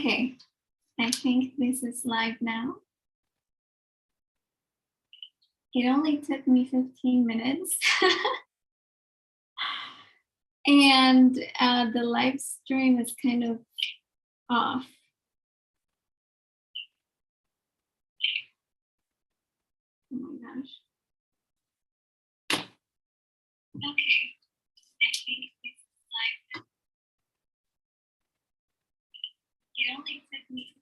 Okay, I think this is live now. It only took me 15 minutes. And the live stream is kind of off. Oh my gosh. Okay, I think this is live now. It only took me.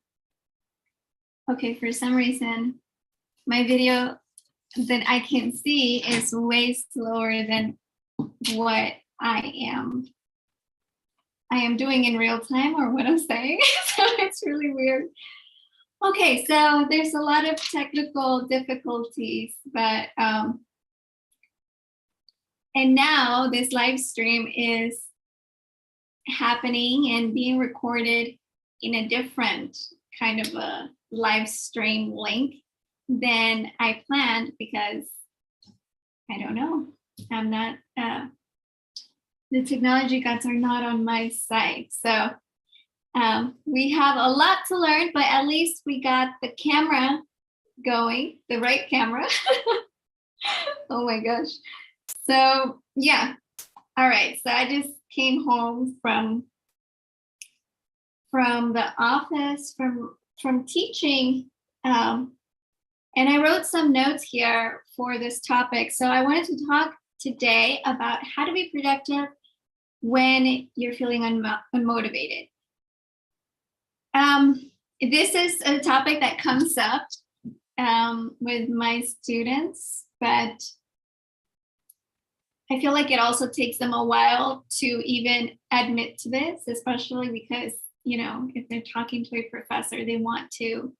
Okay, for some reason, my video that I can see is way slower than what I am doing in real time, or what I'm saying. So it's really weird. Okay, so there's a lot of technical difficulties, but and now this live stream is happening and being recorded in a different kind of a live stream link than I planned, because I don't know, I'm not the technology gods are not on my side. So we have a lot to learn, but at least we got the camera going, the right camera. Oh my gosh. So yeah. All right. So I just came home from the office, from teaching. And I wrote some notes here for this topic. So I wanted to talk today about how to be productive when you're feeling unmotivated. This is a topic that comes up with my students, but I feel like it also takes them a while to even admit to this, especially because, you know, if they're talking to a professor, they want to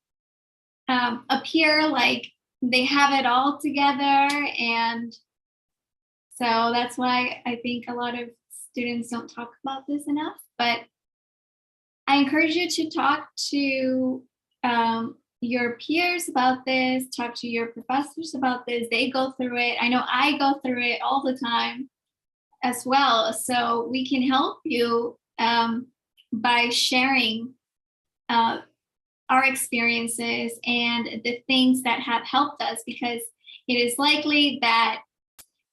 appear like they have it all together. And so that's why I think a lot of students don't talk about this enough. But I encourage you to talk to your peers about this, talk to your professors about this. They go through it. I know I go through it all the time as well. So we can help you by sharing our experiences and the things that have helped us, because it is likely that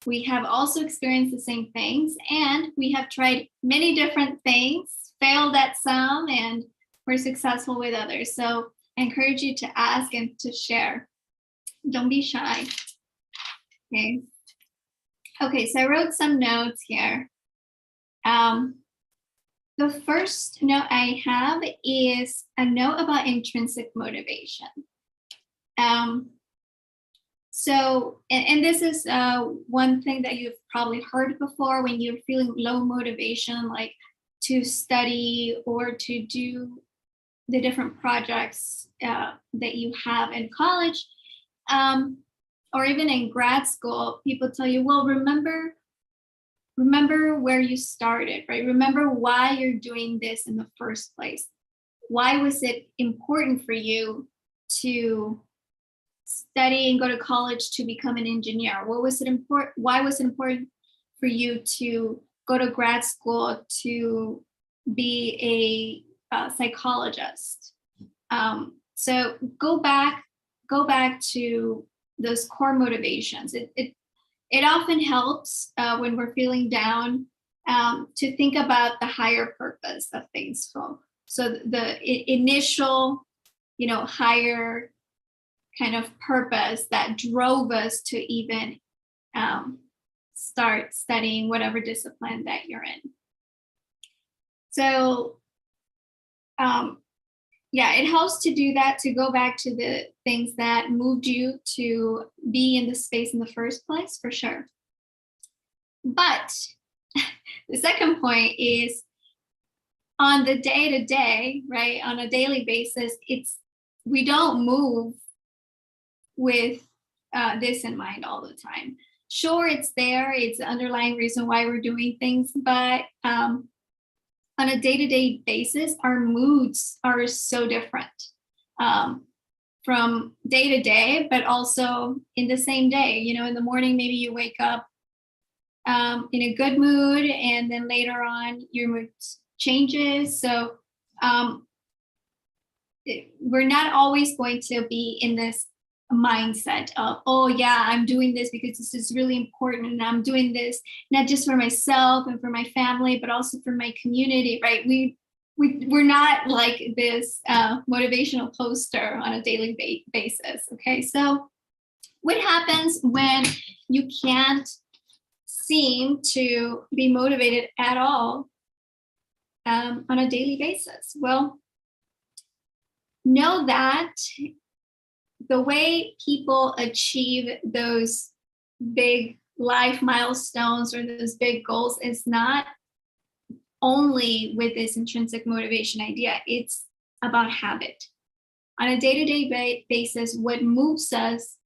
we have also experienced the same things, and we have tried many different things, failed at some, and we're successful with others. So I encourage you to ask and to share. Don't be shy. Okay. Okay, so I wrote some notes here. The first note I have is a note about intrinsic motivation. So, and this is one thing that you've probably heard before when you're feeling low motivation, like to study or to do the different projects that you have in college, or even in grad school. People tell you, well, remember where you started, right? Remember why you're doing this in the first place. Why was it important for you to study and go to college to become an engineer? Why was it important for you to go to grad school to be a psychologist? So go back to those core motivations. It often helps when we're feeling down to think about the higher purpose of things. So the initial, higher kind of purpose that drove us to even start studying whatever discipline that you're in. So yeah, it helps to do that, to go back to the things that moved you to be in this space in the first place, for sure. But the second point is, on the day-to-day, right, on a daily basis, we don't move with this in mind all the time. Sure, it's there, it's the underlying reason why we're doing things, but on a day-to-day basis, our moods are so different from day to day, but also in the same day. In the morning, maybe you wake up in a good mood, and then later on your mood changes. So we're not always going to be in this mindset of, oh yeah, I'm doing this because this is really important, and I'm doing this not just for myself and for my family, but also for my community, right? We're not like this motivational poster on a daily basis. Okay, so what happens when you can't seem to be motivated at all on a daily basis? Well, know that the way people achieve those big life milestones or those big goals is not only with this intrinsic motivation idea. It's about habit. On a day-to-day basis, what moves us,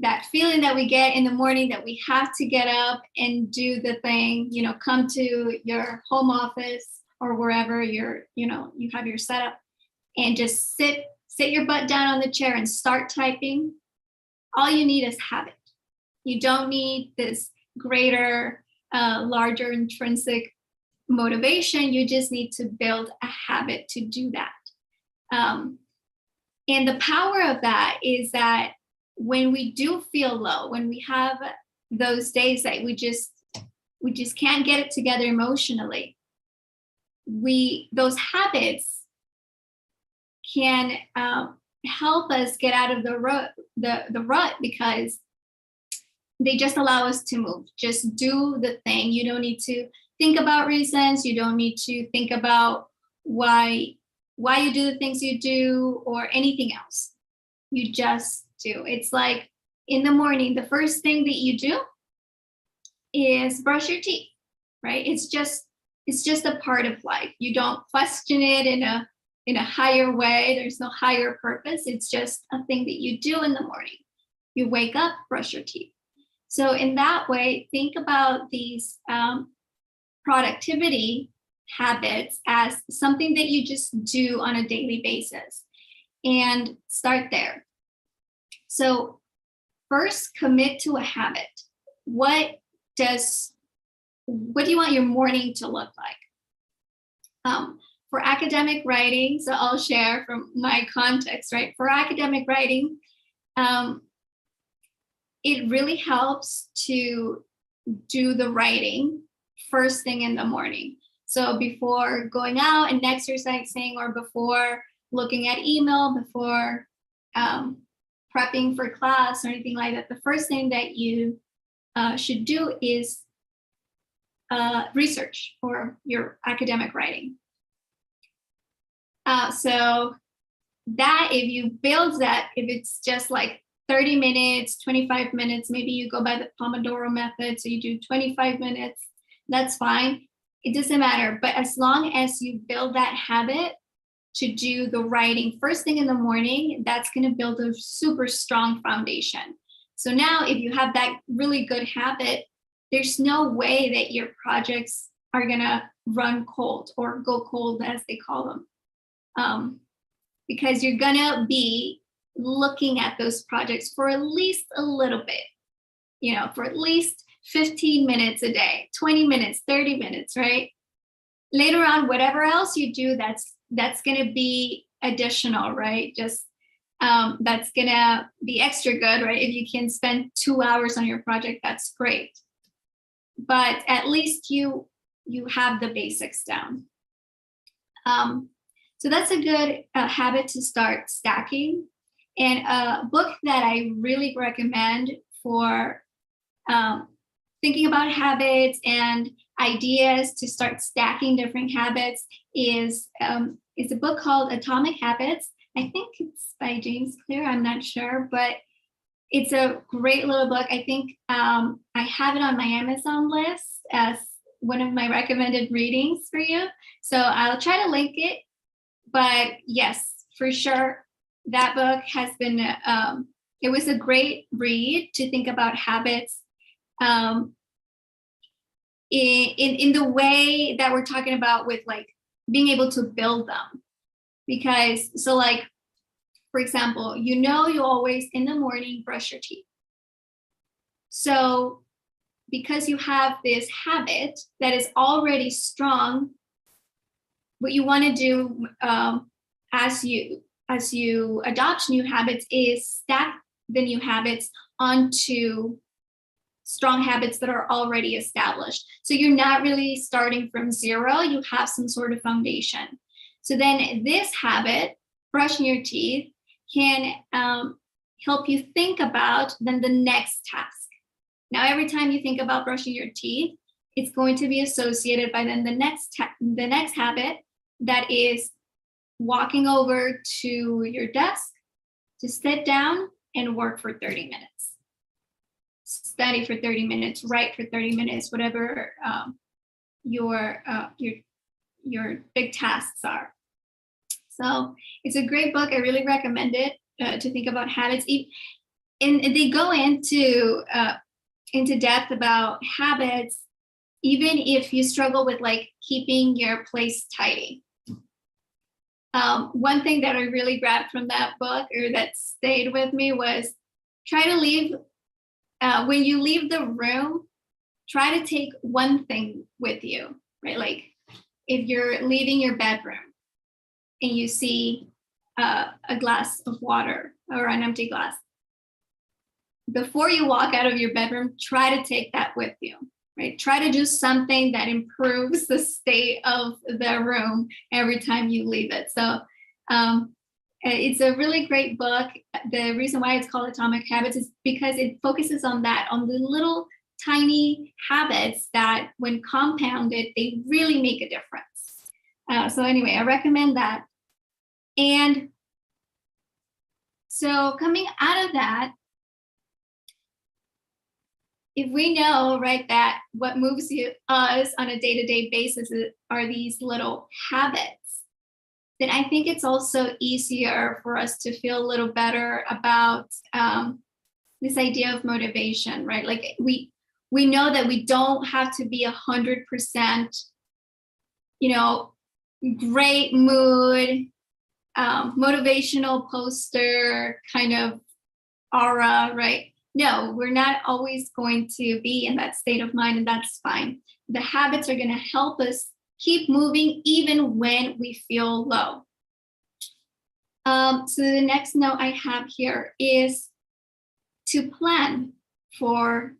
that feeling that we get in the morning that we have to get up and do the thing, come to your home office or wherever you have your setup, and just sit your butt down on the chair and start typing. All you need is habit. You don't need this greater, larger intrinsic motivation. You just need to build a habit to do that. And the power of that is that when we do feel low, when we have those days that we just can't get it together emotionally, those habits can help us get out of the rut, because they just allow us to move. Just do the thing. You don't need to think about reasons. You don't need to think about why you do the things you do or anything else. You just do. It's like in the morning, the first thing that you do is brush your teeth, right? It's just a part of life. You don't question it in a higher way. There's no higher purpose. It's just a thing that you do in the morning. You wake up, brush your teeth. So in that way, think about these productivity habits as something that you just do on a daily basis, and start there. So first, commit to a habit. What do you want your morning to look like? For academic writing, so I'll share from my context, right? For academic writing, it really helps to do the writing first thing in the morning. So before going out and exercising, or before looking at email, before prepping for class or anything like that, the first thing that you should do is research for your academic writing. So that, if you build that, if it's just like 30 minutes, 25 minutes, maybe you go by the Pomodoro method, so you do 25 minutes, that's fine. It doesn't matter. But as long as you build that habit to do the writing first thing in the morning, that's going to build a super strong foundation. So now if you have that really good habit, there's no way that your projects are going to run cold or go cold, as they call them, because you're going to be looking at those projects for at least a little bit, for at least 15 minutes a day, 20 minutes, 30 minutes, right? Later on, whatever else you do, that's going to be additional, right? Just that's going to be extra good, right? If you can spend 2 hours on your project, that's great. But at least you have the basics down. So that's a good habit to start stacking. And a book that I really recommend for thinking about habits and ideas to start stacking different habits is a book called Atomic Habits. I think it's by James Clear. I'm not sure, but it's a great little book. I think I have it on my Amazon list as one of my recommended readings for you. So I'll try to link it. But yes, for sure, that book has been, it was a great read to think about habits in the way that we're talking about, with like being able to build them. Because, so like, for example, you always in the morning brush your teeth. So because you have this habit that is already strong, what you want to do as you adopt new habits is stack the new habits onto strong habits that are already established. So you're not really starting from zero, you have some sort of foundation. So then this habit, brushing your teeth, can help you think about then the next task. Now, every time you think about brushing your teeth, it's going to be associated by then the next habit, that is walking over to your desk to sit down and work for 30 minutes. Study for 30 minutes, write for 30 minutes, whatever your big tasks are. So it's a great book. I really recommend it to think about habits. And they go into depth about habits, even if you struggle with like keeping your place tidy. One thing that I really grabbed from that book, or that stayed with me, was try to leave, when you leave the room, try to take one thing with you, right? Like if you're leaving your bedroom and you see a glass of water or an empty glass, before you walk out of your bedroom, try to take that with you, right? Try to do something that improves the state of the room every time you leave it. So it's a really great book. The reason why it's called Atomic Habits is because it focuses on that, on the little tiny habits that when compounded, they really make a difference. So anyway, I recommend that. And so coming out of that, if we know, right, that what moves us on a day-to-day basis are these little habits, then I think it's also easier for us to feel a little better about this idea of motivation, right? Like we know that we don't have to be 100%, great mood, motivational poster kind of aura, right? No, we're not always going to be in that state of mind, and that's fine. The habits are going to help us keep moving even when we feel low. So the next note I have here is to plan for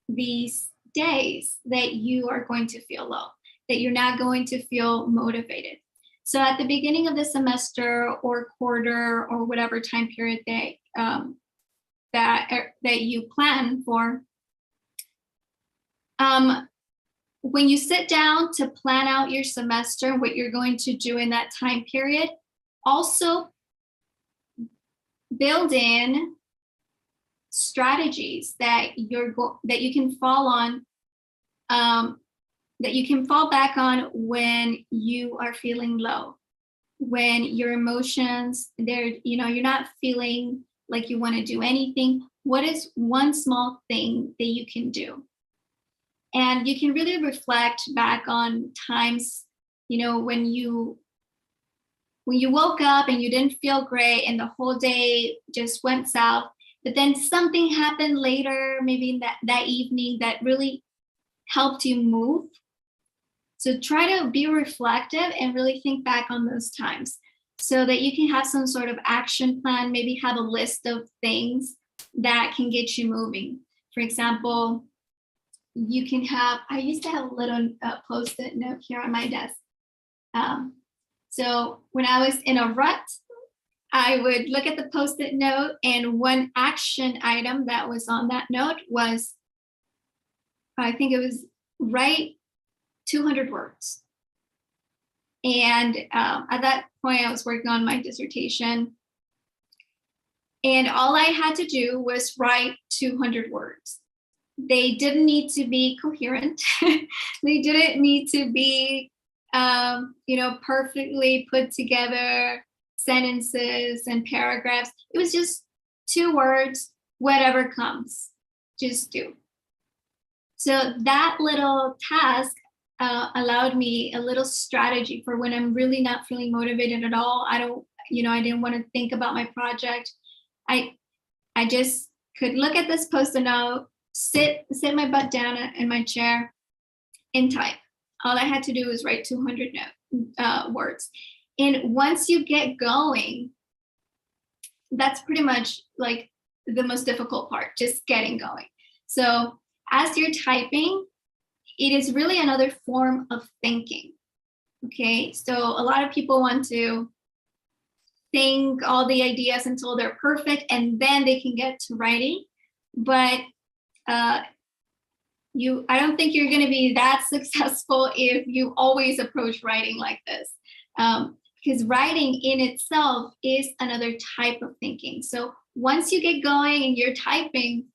these days that you are going to feel low, that you're not going to feel motivated. So at the beginning of the semester or quarter or whatever time period that you plan for, when you sit down to plan out your semester, what you're going to do in that time period, also build in strategies that you can fall on, that you can fall back on when you are feeling low, when your emotions, you're not feeling like you want to do anything. What is one small thing that you can do? And you can really reflect back on times, when you woke up and you didn't feel great and the whole day just went south, but then something happened later, maybe in that evening, that really helped you move. So try to be reflective and really think back on those times so that you can have some sort of action plan, maybe have a list of things that can get you moving. For example, I used to have a little post-it note here on my desk. So when I was in a rut, I would look at the post-it note, and one action item that was on that note was, I think it was write 200 words. And at that point, I was working on my dissertation. And all I had to do was write 200 words. They didn't need to be coherent. They didn't need to be, perfectly put together sentences and paragraphs. It was just 2 words, whatever comes, just do. So that little task allowed me a little strategy for when I'm really not feeling motivated at all. I didn't want to think about my project. I just could look at this post-it note, sit my butt down in my chair and type. all I had to do was write 200 words. And once you get going, that's pretty much like the most difficult part, just getting going. So as you're typing, it is really another form of thinking. Okay, so a lot of people want to think all the ideas until they're perfect and then they can get to writing. But I don't think you're going to be that successful if you always approach writing like this. Because writing in itself is another type of thinking. So once you get going and you're typing,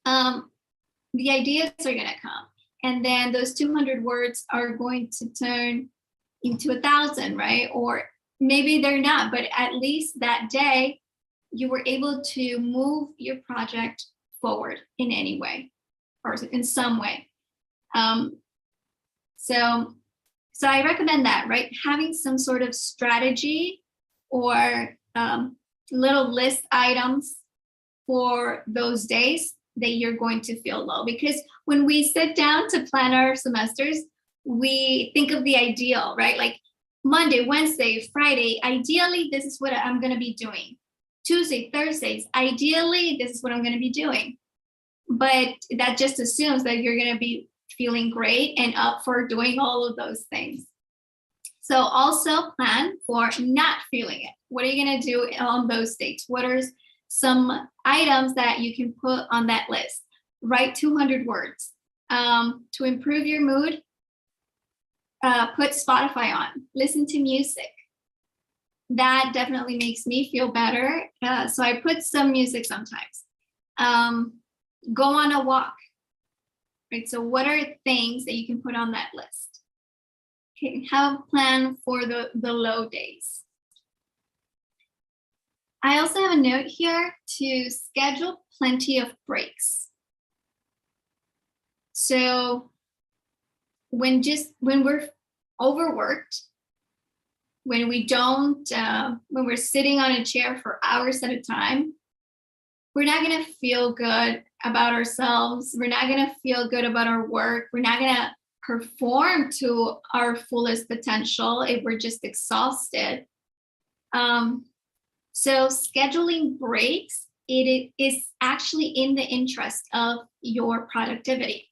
the ideas are going to come. And then those 200 words are going to turn into 1,000, right? Or maybe they're not, but at least that day you were able to move your project forward in any way or in some way. So I recommend that, right? Having some sort of strategy or little list items for those days that you're going to feel low. Because when we sit down to plan our semesters, we think of the ideal, right? Like Monday, Wednesday, Friday, ideally, this is what I'm going to be doing. Tuesday, Thursdays, ideally, this is what I'm going to be doing. But that just assumes that you're going to be feeling great and up for doing all of those things. So also plan for not feeling it. What are you going to do on those dates? What are some items that you can put on that list? Write 200 words. To improve your mood, put Spotify on, listen to music. That definitely makes me feel better. So I put some music sometimes. Go on a walk. Right, so what are things that you can put on that list? Okay, have a plan for the low days. I also have a note here to schedule plenty of breaks. So when we're overworked, when we're sitting on a chair for hours at a time, we're not going to feel good about ourselves. We're not going to feel good about our work. We're not going to perform to our fullest potential if we're just exhausted. So scheduling breaks, it is actually in the interest of your productivity.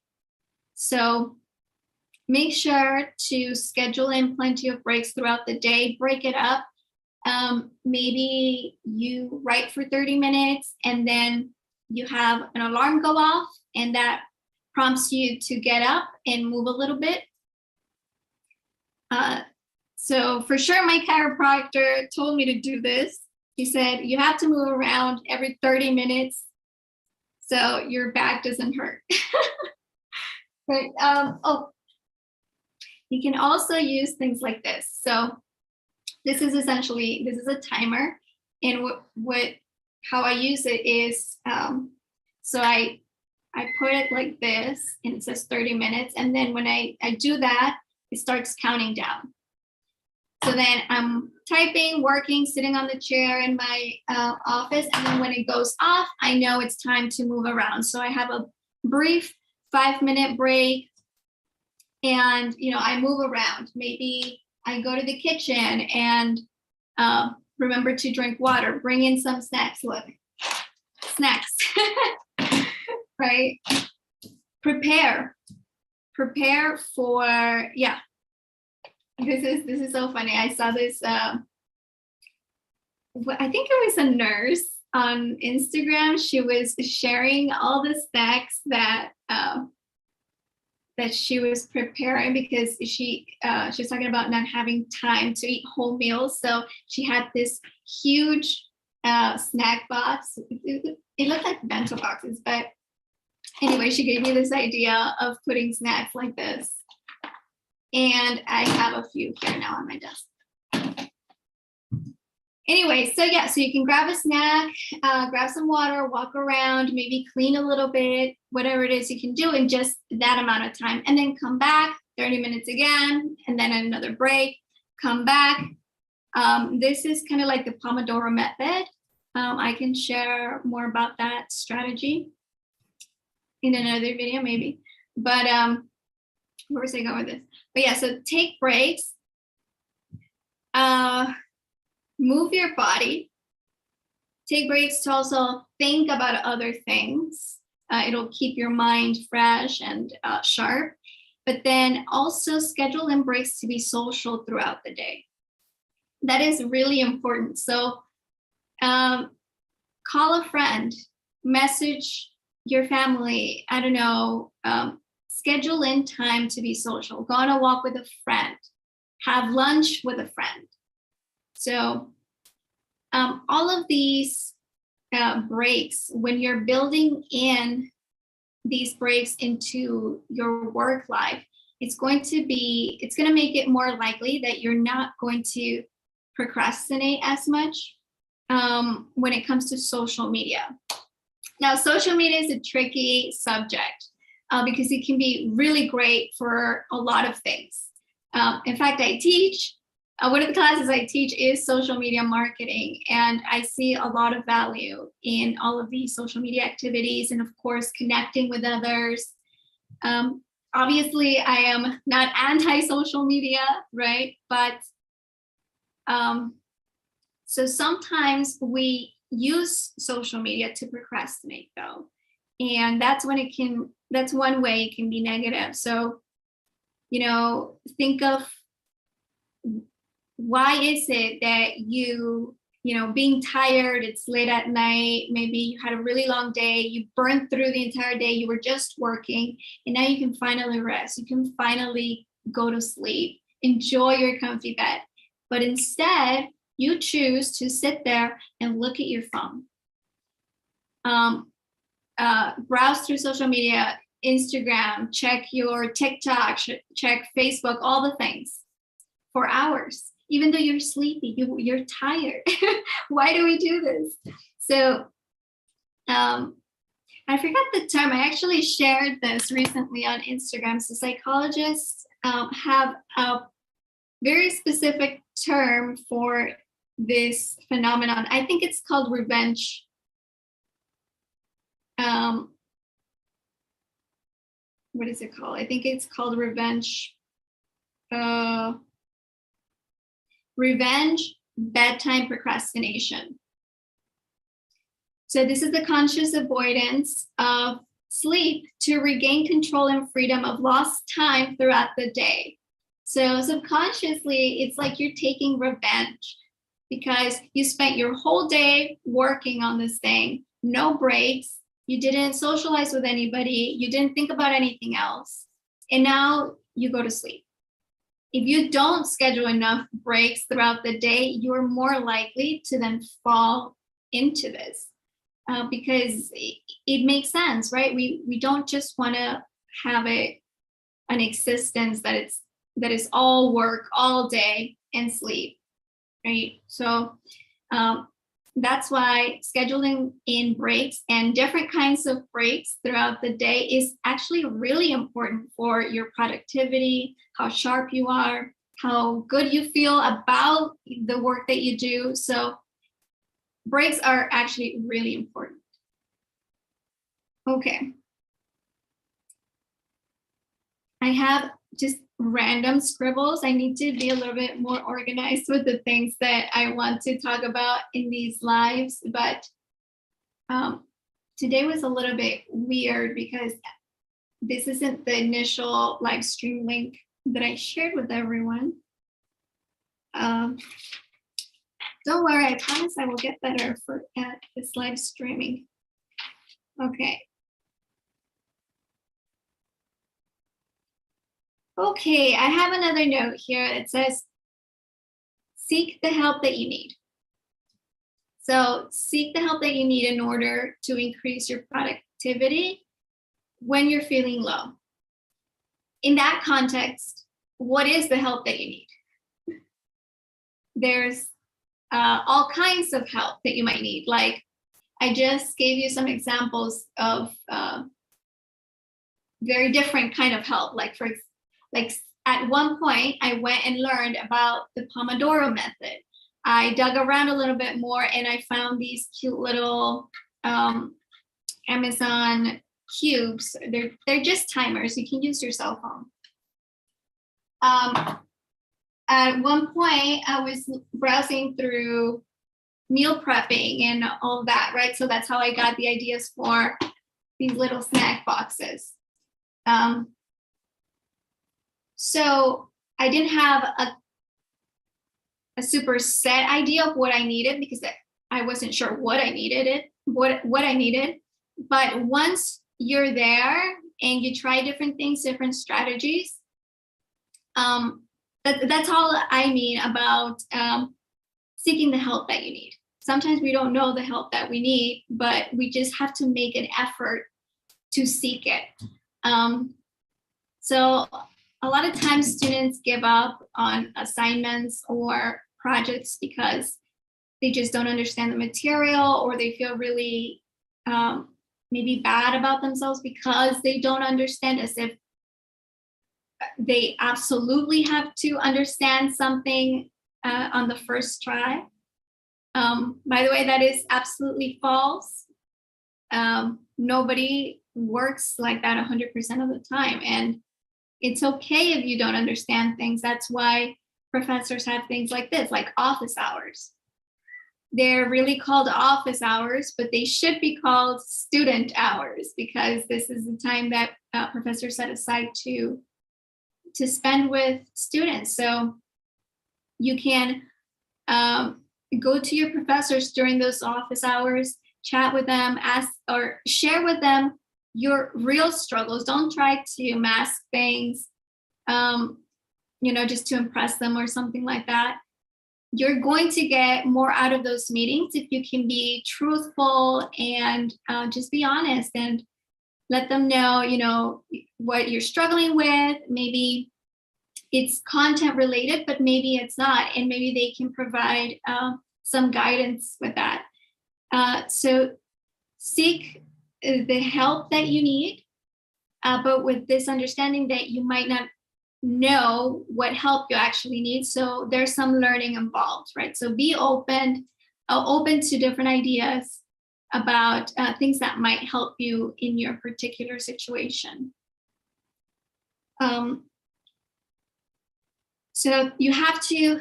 So make sure to schedule in plenty of breaks throughout the day. Break it up. Maybe you write for 30 minutes and then you have an alarm go off and that prompts you to get up and move a little bit. So for sure, my chiropractor told me to do this. He said, you have to move around every 30 minutes so your back doesn't hurt. Right. You can also use things like this. So this is a timer, and how I use it is, so I put it like this, and it says 30 minutes, and then when I do that, it starts counting down. So then I'm typing, working, sitting on the chair in my office, and then when it goes off, I know it's time to move around. So I have a brief 5-minute break, and I move around. Maybe I go to the kitchen and remember to drink water, bring in some snacks, right? Prepare for, yeah. This is so funny. I saw this, I think it was a nurse on Instagram. She was sharing all the snacks that she was preparing because she was talking about not having time to eat whole meals. So she had this huge snack box. It looked like bento boxes, but anyway, she gave me this idea of putting snacks like this. And I have a few here now on my desk. Anyway, so yeah, so you can grab a snack, grab some water, walk around, maybe clean a little bit, whatever it is you can do in just that amount of time, and then come back 30 minutes again, and then another break, come back. This is kind of like the Pomodoro method. I can share more about that strategy in another video maybe, but where was I going with this? But yeah, so take breaks, move your body, take breaks to also think about other things. It'll keep your mind fresh and sharp. But then also schedule in breaks to be social throughout the day. That is really important. So call a friend, message your family, I don't know, schedule in time to be social, go on a walk with a friend, have lunch with a friend. So all of these breaks, when you're building in these breaks into your work life, it's going to make it more likely that you're not going to procrastinate as much when it comes to social media. Now, social media is a tricky subject because it can be really great for a lot of things. In fact, I teach, one of the classes I teach is social media marketing, and I see a lot of value in all of these social media activities and, of course, connecting with others. Obviously, I am not anti-social media, right? But so sometimes we use social media to procrastinate, though. And that's when that's one way it can be negative. So, think of why is it that being tired, it's late at night, maybe you had a really long day, you burned through the entire day, you were just working, and now you can finally rest. You can finally go to sleep, enjoy your comfy bed. But instead, you choose to sit there and look at your phone, browse through social media, Instagram, check your TikTok, check Facebook, all the things for hours, even though you're sleepy, you're tired. Why do we do this? So I forgot the term. I actually shared this recently on Instagram. So psychologists have a very specific term for this phenomenon. I think it's called revenge. What is it called? I think it's called revenge. Revenge bedtime procrastination. So this is the conscious avoidance of sleep to regain control and freedom of lost time throughout the day. So subconsciously, it's like you're taking revenge because you spent your whole day working on this thing, no breaks, you didn't socialize with anybody, you didn't think about anything else, and now you go to sleep. If you don't schedule enough breaks throughout the day, you're more likely to then fall into this because it makes sense, right? We don't just want to have an existence that is all work all day and sleep, right? So that's why scheduling in breaks and different kinds of breaks throughout the day is actually really important for your productivity, how sharp you are, how good you feel about the work that you do. So breaks are actually really important. Okay. I have just random scribbles. I need to be a little bit more organized with the things that I want to talk about in these lives. But today was a little bit weird because this isn't the initial live stream link that I shared with everyone. Don't worry, I promise I will get better at this live streaming. Okay. Okay, I have another note here that says, seek the help that you need. So seek the help that you need in order to increase your productivity when you're feeling low. In that context, what is the help that you need? There's all kinds of help that you might need. Like I just gave you some examples of very different kind of help. Like at one point, I went and learned about the Pomodoro method. I dug around a little bit more and I found these cute little Amazon cubes. They're just timers. You can use your cell phone. At one point, I was browsing through meal prepping and all that, right? So that's how I got the ideas for these little snack boxes. So I didn't have a super set idea of what I needed because I wasn't sure what I needed. But once you're there and you try different things, different strategies, that's all I mean about seeking the help that you need. Sometimes we don't know the help that we need, but we just have to make an effort to seek it. So a lot of times students give up on assignments or projects because they just don't understand the material, or they feel really maybe bad about themselves because they don't understand, as if they absolutely have to understand something on the first try. By the way, that is absolutely false. Nobody works like that 100% of the time. And it's okay if you don't understand things. That's why professors have things like this, like office hours. They're really called office hours, but they should be called student hours, because this is the time that professors set aside to spend with students. So you can go to your professors during those office hours, chat with them, ask or share with them your real struggles. Don't try to mask things, just to impress them or something like that. You're going to get more out of those meetings if you can be truthful and just be honest and let them know, what you're struggling with. Maybe it's content related, but maybe it's not. And maybe they can provide some guidance with that. So seek the help that you need, but with this understanding that you might not know what help you actually need. So there's some learning involved, right? So be open to different ideas about things that might help you in your particular situation. So you have to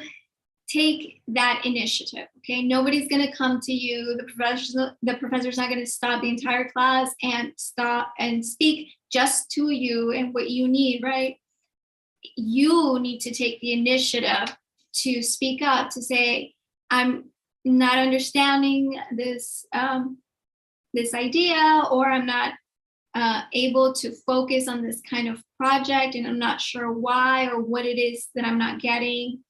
take that initiative, okay? Nobody's gonna come to you. The professor's not gonna stop the entire class and stop and speak just to you and what you need, right? You need to take the initiative to speak up, to say, I'm not understanding this, this idea, or I'm not able to focus on this kind of project, and I'm not sure why or what it is that I'm not getting.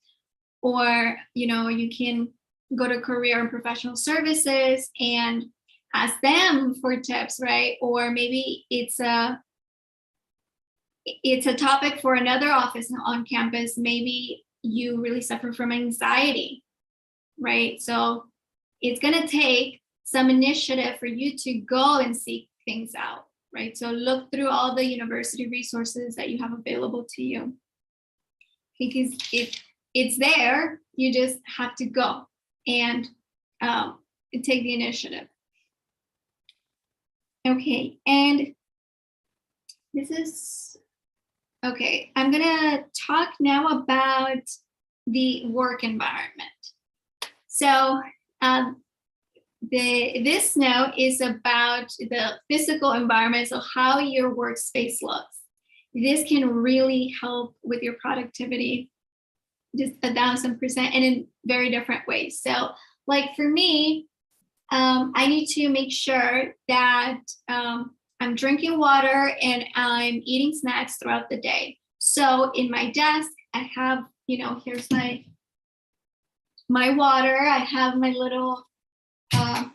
Or, you can go to career and professional services and ask them for tips, right? Or maybe it's a topic for another office on campus. Maybe you really suffer from anxiety, right? So it's gonna take some initiative for you to go and seek things out, right? So look through all the university resources that you have available to you, because it's there. You just have to go and take the initiative. Okay, and this is, okay, I'm gonna talk now about the work environment. So this note is about the physical environment, so how your workspace looks. This can really help with your productivity, just 1,000%, and in very different ways. So like for me, I need to make sure that I'm drinking water and I'm eating snacks throughout the day. So in my desk, I have, here's my water. I have my little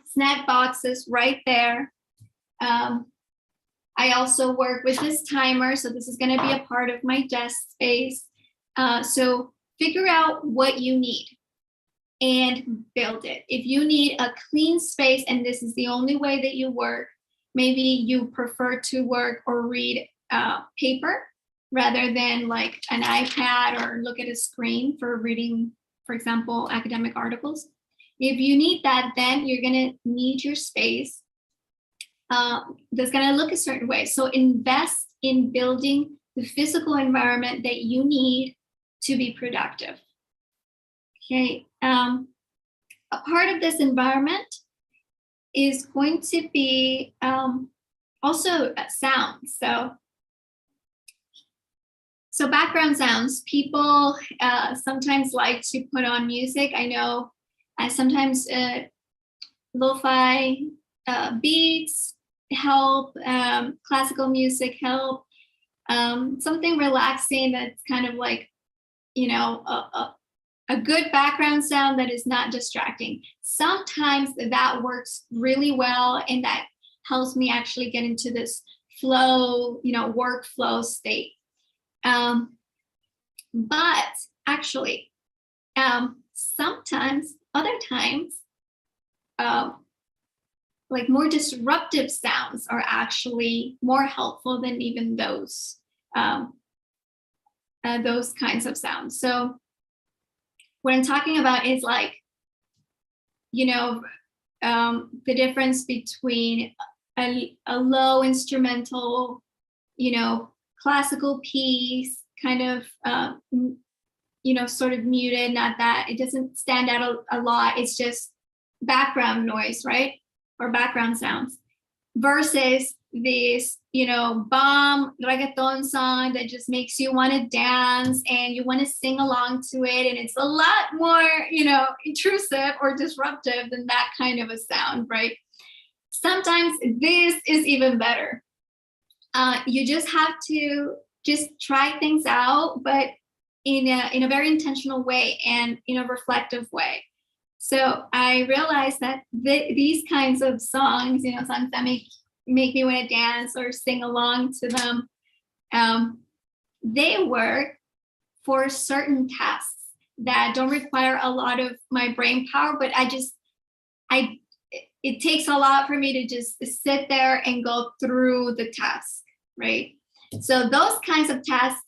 snack boxes right there. I also work with this timer, so this is going to be a part of my desk space. So figure out what you need and build it. If you need a clean space and this is the only way that you work, maybe you prefer to work or read paper rather than like an iPad or look at a screen for reading, for example, academic articles. If you need that, then you're gonna need your space that's gonna look a certain way. So invest in building the physical environment that you need to be productive. Okay, a part of this environment is going to be also sound. So background sounds, people sometimes like to put on music. I know sometimes lo-fi beats help, classical music help, something relaxing that's kind of like, you know, a good background sound that is not distracting. Sometimes that works really well, and that helps me actually get into this flow, you know, workflow state. But actually, sometimes, other times, like more disruptive sounds are actually more helpful than even those kinds of sounds. So what I'm talking about is like, you know, the difference between a low instrumental, you know, classical piece, kind of, you know, sort of muted, not that, it doesn't stand out a lot. It's just background noise, right? Or background sounds, versus this, you know, bomb reggaeton song that just makes you want to dance and you want to sing along to it. And it's a lot more, you know, intrusive or disruptive than that kind of a sound, right? Sometimes this is even better. You just have to just try things out, but in a very intentional way and in a reflective way. So I realized that these kinds of songs, you know, songs that make me want to dance or sing along to them, they work for certain tasks that don't require a lot of my brain power, but it takes a lot for me to just sit there and go through the task, right? So those kinds of tasks,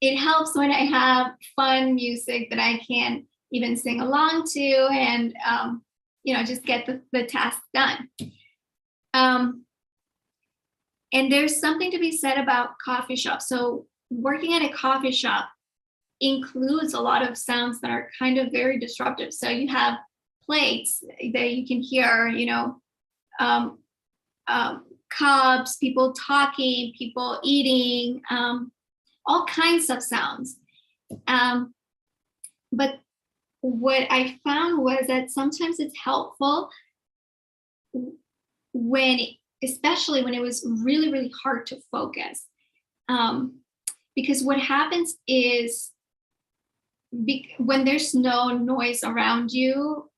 it helps when I have fun music that I can even sing along to, and you know, just get the task done. And there's something to be said about coffee shops. So working at a coffee shop includes a lot of sounds that are kind of very disruptive. So you have plates that you can hear, you know, cups, people talking, people eating, all kinds of sounds. But what I found was that sometimes it's helpful especially when it was really, really hard to focus. Because what happens is when there's no noise around you,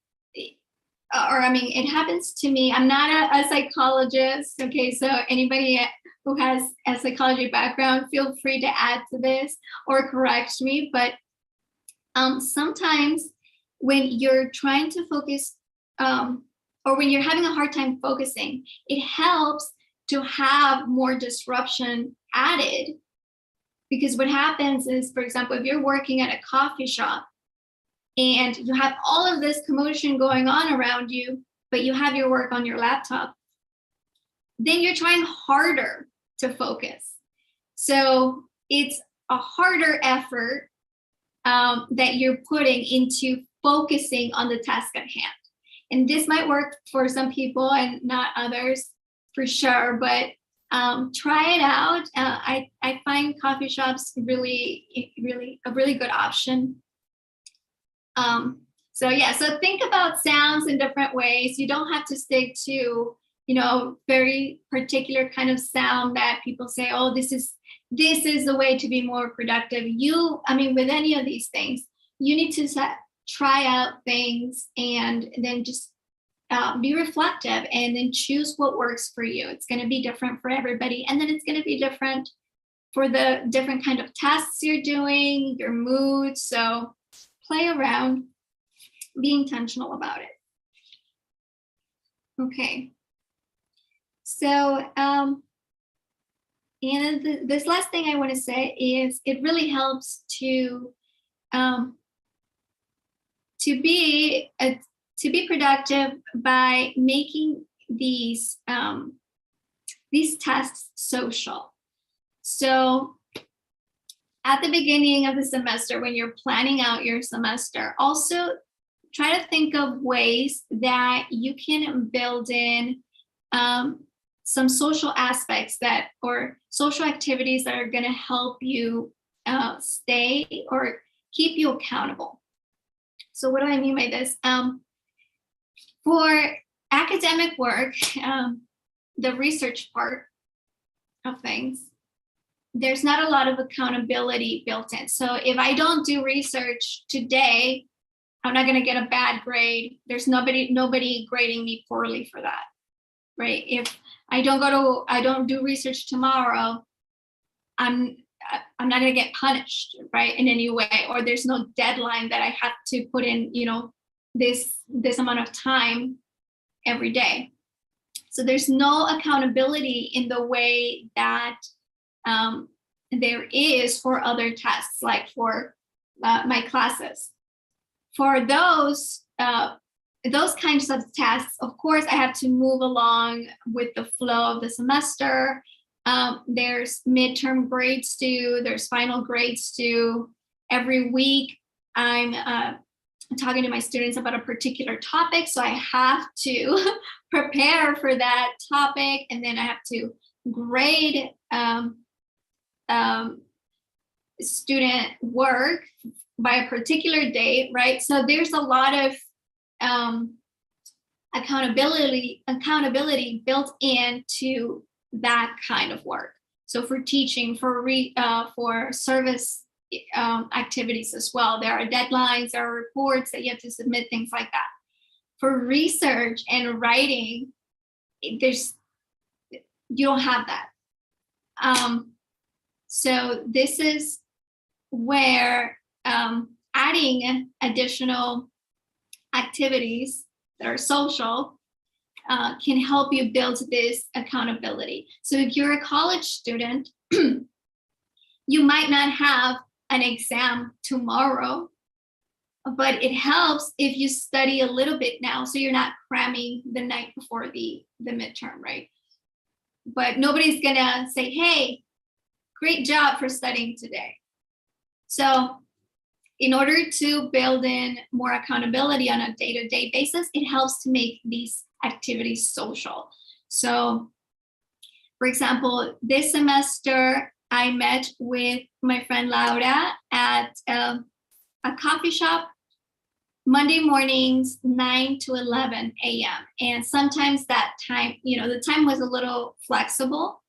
or I mean, it happens to me. I'm not a psychologist, okay? So anybody who has a psychology background, feel free to add to this or correct me. But sometimes when you're trying to focus, or when you're having a hard time focusing, it helps to have more disruption added. Because what happens is, for example, if you're working at a coffee shop and you have all of this commotion going on around you, but you have your work on your laptop, then you're trying harder to focus. So it's a harder effort that you're putting into focusing on the task at hand. And this might work for some people and not others, for sure, but try it out. I find coffee shops really a really good option. So yeah, so think about sounds in different ways. You don't have to stick to, you know, very particular kind of sound that people say, oh, this is the way to be more productive. I mean, with any of these things, you need to try out things and then just be reflective and then choose what works for you. It's going to be different for everybody. And then it's going to be different for the different kind of tasks you're doing, your mood. So play around, be intentional about it. Okay. So, and this last thing I want to say is it really helps to be productive by making these tasks social. So at the beginning of the semester, when you're planning out your semester, also try to think of ways that you can build in some social aspects that, or social activities that are going to help you stay or keep you accountable. So what do I mean by this? For academic work, the research part of things, there's not a lot of accountability built in. So if I don't do research today, I'm not going to get a bad grade. There's nobody grading me poorly for that, right? If I don't do research tomorrow, I'm not going to get punished, right, in any way, or there's no deadline that I have to put in, this amount of time every day. So there's no accountability in the way that there is for other tests, like for my classes. For those kinds of tests, of course, I have to move along with the flow of the semester. There's midterm grades due, there's final grades due. Every week, I'm talking to my students about a particular topic, so I have to prepare for that topic, and then I have to grade student work by a particular date, right? So there's a lot of accountability built into that kind of work. So for teaching, for service activities as well, there are deadlines, there are reports that you have to submit, things like that. For research and writing, you don't have that. So this is where adding additional activities that are social can help you build this accountability. So if you're a college student, you might not have an exam tomorrow, but it helps if you study a little bit now, so you're not cramming the night before the midterm, right? But nobody's gonna say, hey, great job for studying today. So in order to build in more accountability on a day-to-day basis, it helps to make these activities social. So, for example, this semester, I met with my friend Laura at a coffee shop Monday mornings, 9 to 11 a.m. And sometimes that time, the time was a little flexible.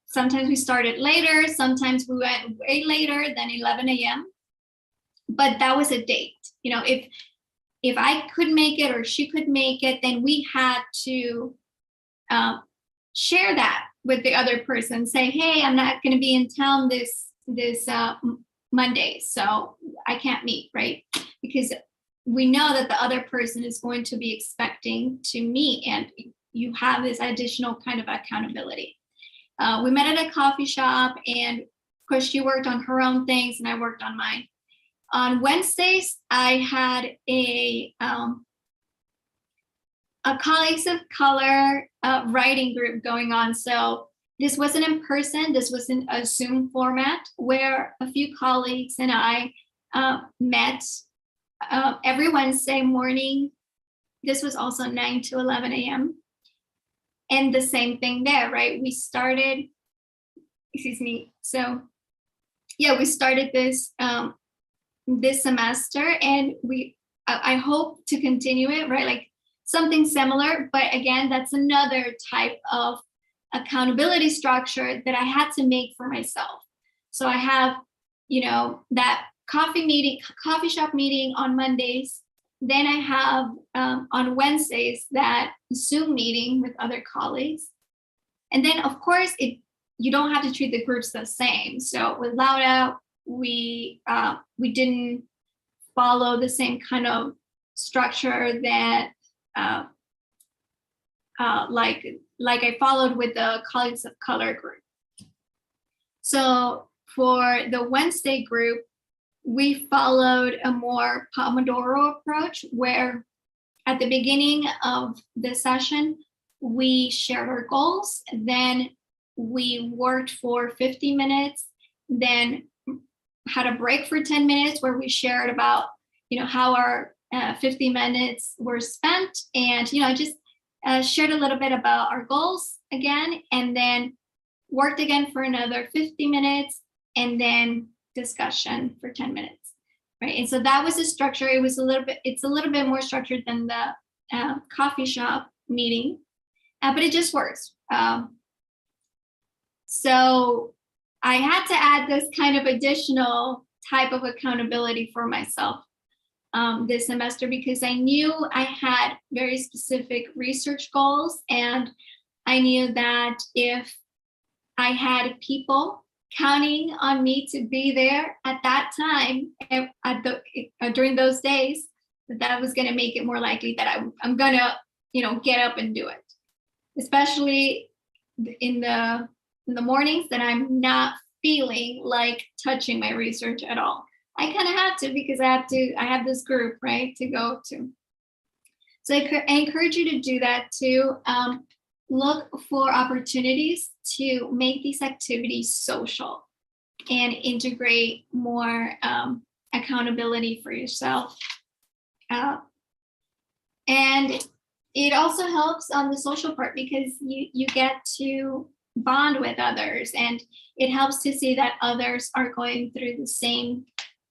Sometimes we started later, sometimes we went way later than 11 a.m. But that was a date. If I could make it or she could make it, then we had to share that with the other person. Say, hey, I'm not going to be in town this Monday, so I can't meet, right? Because we know that the other person is going to be expecting to meet, and you have this additional kind of accountability. We met at a coffee shop, and of course she worked on her own things and I worked on mine. On Wednesdays, I had a Colleagues of Color writing group going on. So this wasn't in person, this was in a Zoom format where a few colleagues and I met every Wednesday morning. This was also 9 to 11 a.m. And the same thing there, right? We started, So yeah, we started this semester, and I hope to continue it, right? Like something similar, but again, that's another type of accountability structure that I had to make for myself. So I have, that coffee shop meeting on Mondays. Then I have on Wednesdays that Zoom meeting with other colleagues. And then of course, you don't have to treat the groups the same. So with Laura, we didn't follow the same kind of structure that like I followed with the Colleagues of Color group. So for the Wednesday group, we followed a more Pomodoro approach, where at the beginning of the session, we shared our goals. Then we worked for 50 minutes, then had a break for 10 minutes where we shared about, how our 50 minutes were spent, and, just shared a little bit about our goals again, and then worked again for another 50 minutes, and then discussion for 10 minutes, right? And so that was the structure. It's a little bit more structured than the coffee shop meeting, but it just works. So I had to add this kind of additional type of accountability for myself this semester, because I knew I had very specific research goals, and I knew that if I had people counting on me to be there at that time during those days, that was going to make it more likely that I'm going to, get up and do it, especially in the mornings that I'm not feeling like touching my research at all. I kind of have to, because I have this group, right, to go to. So I encourage you to do that too. Look for opportunities to make these activities social and integrate more accountability for yourself. And it also helps on the social part, because you get to bond with others, and it helps to see that others are going through the same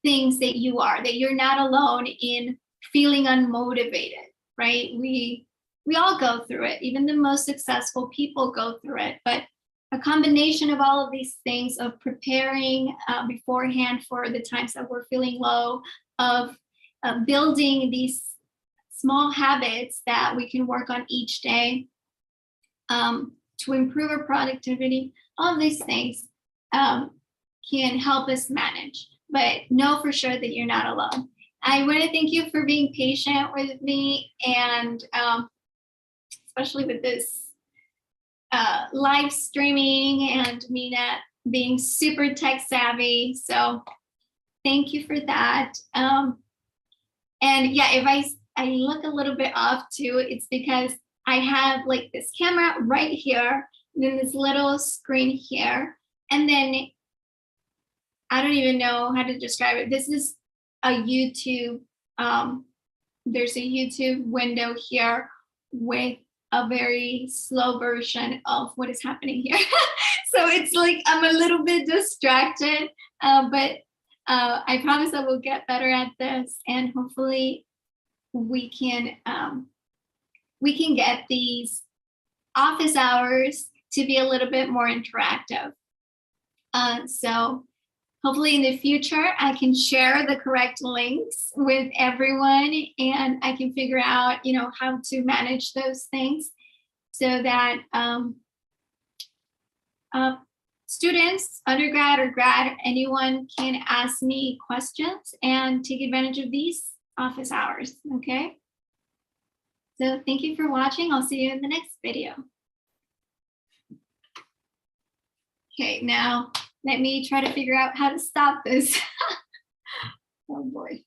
things that you are, that you're not alone in feeling unmotivated, right? We all go through it. Even the most successful people go through it. But a combination of all of these things, of preparing beforehand for the times that we're feeling low, of building these small habits that we can work on each day to improve our productivity, all of these things can help us manage. But know for sure that you're not alone. I want to thank you for being patient with me, and especially with this live streaming and me not being super tech savvy. So thank you for that. And yeah, if I look a little bit off too, it's because I have like this camera right here, and then this little screen here, and then I don't even know how to describe it. This is a YouTube, there's a YouTube window here with a very slow version of what is happening here. So it's like I'm a little bit distracted, but I promise I will get better at this, and hopefully we can get these office hours to be a little bit more interactive. So hopefully in the future, I can share the correct links with everyone, and I can figure out, how to manage those things so that students, undergrad or grad, anyone can ask me questions and take advantage of these office hours, okay? So thank you for watching. I'll see you in the next video. Okay, now let me try to figure out how to stop this. Oh boy.